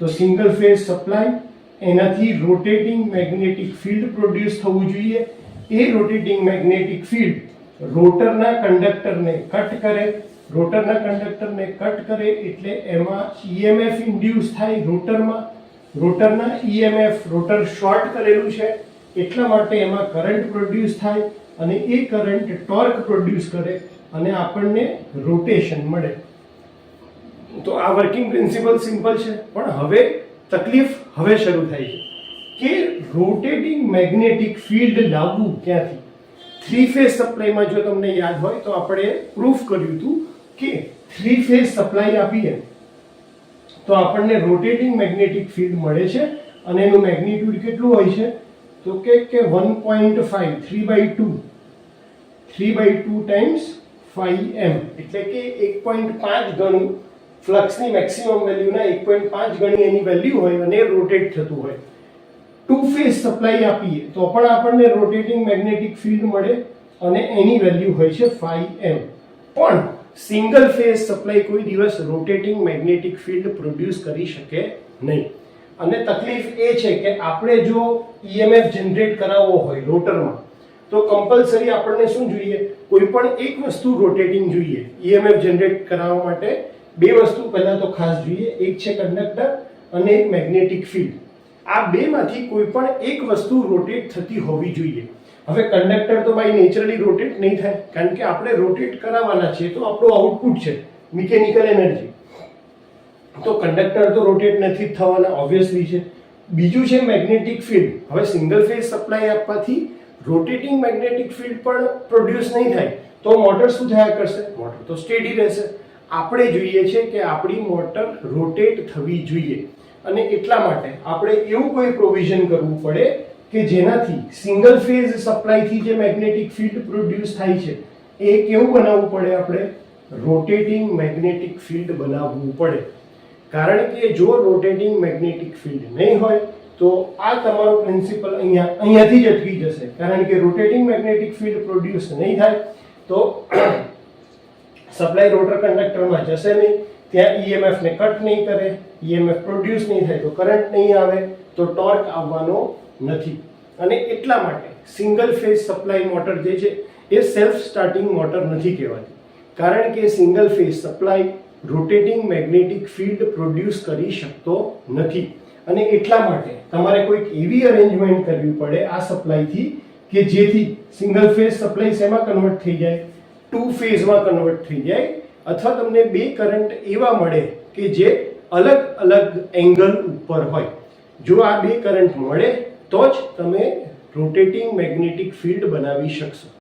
તો single phase supply, એનાથી rotating magnetic field produce થવું જોઈએ. એ રોટેટિંગ મેગ્નેટિક ફિલ્ડ રોટરના કંડક્ટરને કટ કરે એટલે એમાં EMF ઇન્ડ્યુસ થાય રોટરમાં. રોટરના EMF, રોટર શોર્ટ કરેલું છે એટલા માટે એમાં કરંટ પ્રોડ્યુસ થાય અને એ કરંટ ટોર્ક પ્રોડ્યુસ કરે અને આપણને રોટેશન મળે. તો આ વર્કિંગ પ્રિન્સિપલ સિમ્પલ છે, પણ હવે તકલીફ હવે શરૂ થાય છે કે રોટેટિંગ મેગ્નેટિક ફિલ્ડ લાવવું ક્યાંથી. 3 ફેઝ સપ્લાયમાં જો તમને યાદ હોય તો આપણે પ્રૂફ કર્યું હતું કે 3 ફેઝ સપ્લાય આપીએ તો આપણને રોટેટિંગ મેગ્નેટિક ફિલ્ડ મળે છે અને એનું મેગ્નિટ્યુડ કેટલું હોય છે તો કે 1.5 3/2 ટાઈમ્સ 5m, એટલે કે 1.5 ગણું ફ્લક્સની મેક્સિમમ વેલ્યુના 1.5 ગણી એની વેલ્યુ હોય અને રોટેટ થતું હોય. 2 ફેઝ સપ્લાય આપીએ તો પણ આપણને રોટેટિંગ મેગ્નેટિક ફિલ્ડ મળે અને એની વેલ્યુ હોય છે 5m. પણ સિંગલ ફેઝ સપ્લાય કોઈ દિવસ રોટેટિંગ મેગ્નેટિક ફિલ્ડ પ્રોડ્યુસ કરી શકે નહીં. અને તકલીફ એ છે કે આપણે જો EMF જનરેટ કરાવવો હોય રોટરમાં તો કમ્પલસરી આપણને શું જોઈએ, કોઈ પણ એક વસ્તુ રોટેટિંગ જોઈએ. EMF જનરેટ કરાવવા માટે બે વસ્તુ પહેલા તો ખાસ જોઈએ, એક છે કંડક્ટર અને એક મેગ્નેટિક ફિલ્ડ. આ બેમાંથી કોઈ પણ એક વસ્તુ રોટેટ થતી હોવી જોઈએ. હવે કંડક્ટર તો બાય નેચરલી રોટેટ નહીં થાય, કારણ કે આપણે રોટેટ કરાવવાના છે તો આપણું આઉટપુટ છે મિકેનિકલ એનર્જી, તો કંડક્ટર તો રોટેટ નથી થવાના, ઓબ્વિયસલી છે. બીજું છે મેગ્નેટિક ફિલ્ડ. હવે સિંગલ ફેઝ સપ્લાય આપવાથી રોટેટિંગ મેગ્નેટિક ફિલ્ડ પણ પ્રોડ્યુસ નહીં થાય તો મોટર શું થયા કરશે, મોટર તો સ્ટેડી રહેશે. આપણે જોઈએ છે કે આપણી મોટર રોટેટ થવી જોઈએ અને એટલા માટે આપણે એવું કોઈ પ્રોવિઝન કરવું પડે કે જેનાથી સિંગલ ફેઝ સપ્લાયથી જે મેગ્નેટિક ફિલ્ડ પ્રોડ્યુસ થાય છે એ કેવું બનાવવું પડે, આપણે રોટેટિંગ મેગ્નેટિક ફિલ્ડ બનાવવું પડે. કારણ કે જો રોટેટિંગ મેગ્નેટિક ફિલ્ડ નહીં હોય તો આ તમારો પ્રિન્સિપલ અહીંયાથી જ અટકી જશે. કારણ કે રોટેટિંગ મેગ્નેટિક ફિલ્ડ પ્રોડ્યુસ નહીં થાય તો સપ્લાય રોટર કંડક્ટરમાં જશે નહીં, ત્યાં EMF ને કટ નહીં કરે, EMF પ્રોડ્યુસ નહીં થાય તો કરંટ નહીં આવે, તો ટોર્ક આવવાનો નથી. અને એટલા માટે સિંગલ ફેઝ સપ્લાય મોટર જે છે એ સેલ્ફ સ્ટાર્ટિંગ મોટર નથી કહેવાતી, કારણ કે single phase supply rotating magnetic field produce કરી શકતો નથી. અને એટલા માટે તમારે કોઈક એવી અરેન્જમેન્ટ કરવી પડે આ સપ્લાયથી કે જેથી સિંગલ ફેઝ સપ્લાય શેમાં કન્વર્ટ થઈ જાય, 2 ફેઝમાં કન્વર્ટ થઈ જાય, અથવા તમને બે કરંટ એવા મળે કે જે અલગ અલગ એંગલ ઉપર હોય. જો આ બે કરંટ મળે તો જ તમે રોટેટિંગ મેગ્નેટિક ફિલ્ડ બનાવી શકશો.